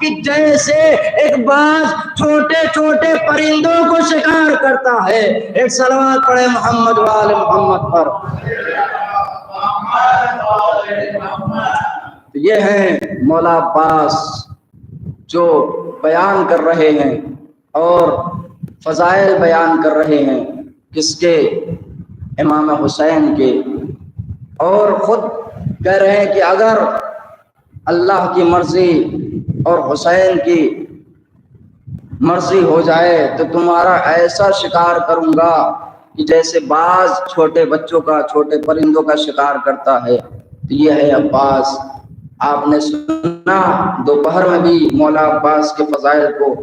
کہ جیسے ایک باز چھوٹے چھوٹے پرندوں کو شکار کرتا ہے۔ ایک صلوات پڑھے محمد وآل محمد پر۔ یہ ہیں مولا عباس جو بیان کر رہے ہیں اور فضائل بیان کر رہے ہیں، کس کے؟ امام حسین کے، اور خود کہہ رہے ہیں کہ اگر اللہ کی مرضی اور حسین کی مرضی ہو جائے تو تمہارا ایسا شکار کروں گا کہ جیسے باز چھوٹے بچوں کا، چھوٹے پرندوں کا شکار کرتا ہے۔ تو یہ ہے عباس۔ آپ نے سنا دوپہر میں بھی مولا عباس کے فضائل کو،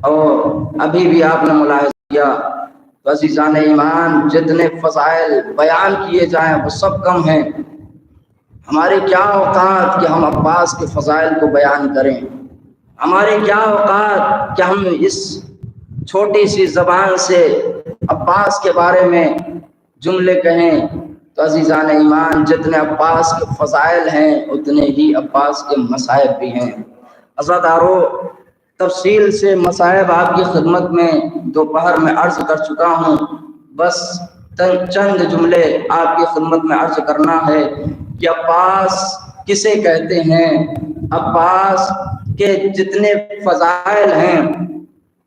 اور ابھی بھی آپ نے ملاحظہ کیا۔ تو عزیزان ایمان، جتنے فضائل بیان کیے جائیں وہ سب کم ہیں۔ ہماری کیا اوقات کہ ہم عباس کے فضائل کو بیان کریں، ہماری کیا اوقات کہ ہم اس چھوٹی سی زبان سے عباس کے بارے میں جملے کہیں۔ تو عزیزان ایمان، جتنے عباس کے فضائل ہیں اتنے ہی عباس کے مصائب بھی ہیں۔ عزادارو، تفصیل سے مصائب آپ کی خدمت میں دوپہر میں عرض کر چکا ہوں، بس چند جملے آپ کی خدمت میں عرض کرنا ہے کہ عباس کسے کہتے ہیں، عباس کے جتنے فضائل ہیں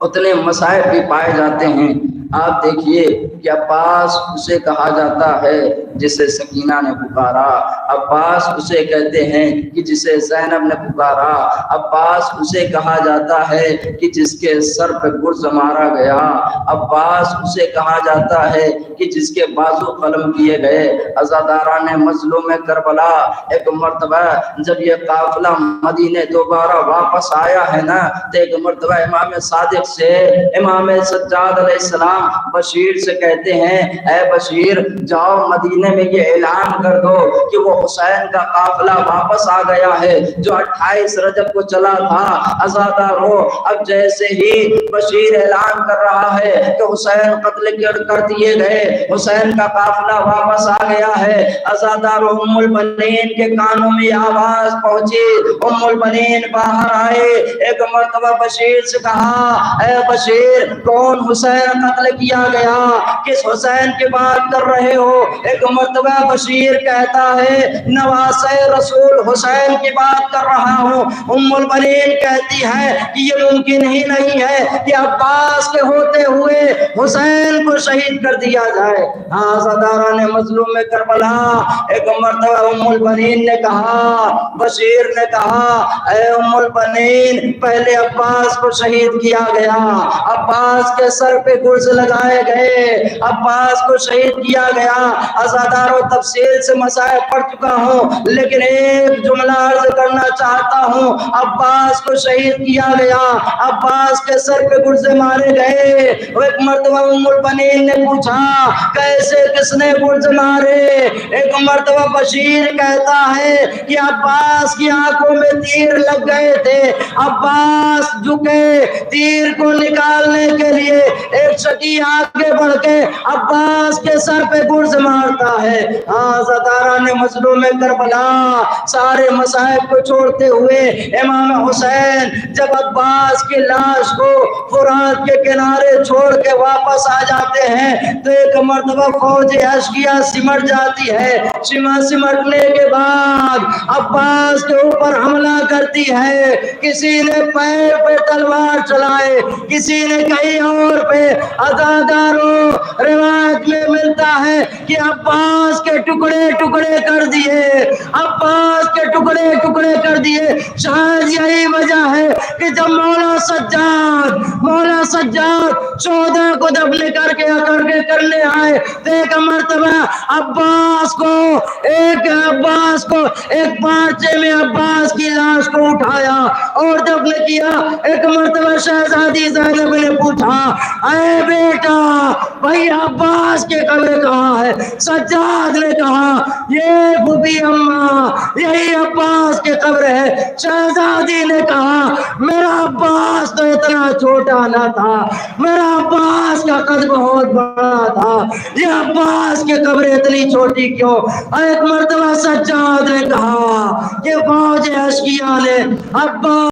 اتنے مصائب بھی پائے جاتے ہیں۔ آپ دیکھیے کہ عباس اسے کہا جاتا ہے جسے سکینہ نے پکارا، عباس اسے کہتے ہیں کہ جسے زینب نے پکارا، عباس اسے کہا جاتا ہے کہ جس کے سر پہ گرز مارا گیا، عباس اسے کہا جاتا ہے کہ جس کے بازو قلم کیے گئے۔ عزاداران مظلوم کربلا، ایک مرتبہ جب یہ قافلہ مدینے دوبارہ واپس آیا ہے نا، تو ایک مرتبہ امام صادق سے امام سجاد علیہ السلام بشیر سے کہتے ہیں، اے بشیر جاؤ مدینے میں یہ اعلان کر دو کہ وہ حسین کا قافلہ واپس آ گیا ہے جو 28 رجب کو چلا تھا۔ عزادارو، اب جیسے ہی بشیر اعلان کر رہا ہے کہ حسین قتل کر دیے گئے، حسین کا قافلہ واپس آ گیا ہے، عزادارو ام البنین کے کانوں میں آواز پہنچی، ام البنین باہر آئے، ایک مرتبہ بشیر سے کہا، اے بشیر کون حسین قتل کیا گیا، کس حسین کی بات کر رہے ہو؟ ایک مرتبہ بشیر کہتا ہے نواسے رسول حسین کی بات کر رہا ہوں۔ ام البنین کہتی ہے کہ یہ ممکن ہی نہیں ہے کہ عباس کے ہوتے ہوئے حسین کو شہید کر دیا جائے۔ عزاداران مظلوم کربلا، ایک مرتبہ ام البنین نے کہا، بشیر نے کہا، اے ام البنین پہلے عباس کو شہید کیا گیا، عباس کے سر پہ گرز لگائے گئے، عباس کو شہید کیا گیا۔ عزاداروں، تفصیل سے مسائل پڑھ چکا ہوں لیکن ایک جملہ عرض کرنا چاہتا ہوں، عباس کو شہید کیا گیا، عباس کے سر پہ گرزے مارے گئے۔ ایک مرتبہ ام البنین نے پوچھا کیسے، کس نے گرز مارے؟ ایک مرتبہ بشیر کہتا ہے کہ عباس کی آنکھوں میں تیر لگ گئے تھے، عباس جھکے تیر کو نکالنے کے لیے، ایک شکی آگے بڑھ کے عباس کے سر پہ گرز مارتا ہے۔ عزاداران مظلوم کربلا، سارے مصائب کو چھوڑتے ہوئے امام حسین جب عباس کی لاش کو فرات کے کنارے چھوڑ کے واپس آ جاتے ہیں تو ایک مرتبہ فوج اشقیاء سمٹ جاتی ہے، سمٹنے کے بعد عباس کے اوپر حملہ کرتی ہے، کسی نے پیر پہ تلوار چلائے، کسی نے کہیں اور پہ۔ عزاداروں، روایت میں ملتا ہے کہ عباس کے ٹکڑے ٹکڑے کر دیے، عباس کے ٹکڑے ٹکڑے کر دیے۔ شاید یہی وجہ ہے کہ جب مولا سجاد شہداء کو دفن کرنے آئے تو ایک مرتبہ عباس کو ایک پارچے میں عباس کی لاش کو اٹھایا اور دفن کیا۔ ایک مرتبہ شہزادی زینب نے پوچھا، اے بیٹا بھائی عباس کی قبر کہاں ہے؟ سجاد نے کہا، یہ بھوبی اماں یہی عباس کی قبر ہے۔ شہزادی نے کہا، میرا عباس تو اتنا چھوٹا نہ تھا، میرا عباس کا قد بہت بڑا تھا، یہ عباس کی قبر اتنی چھوٹی کیوں؟ ایک مرتبہ سجاد نے کہا کہ فوج اشقیاء نے عباس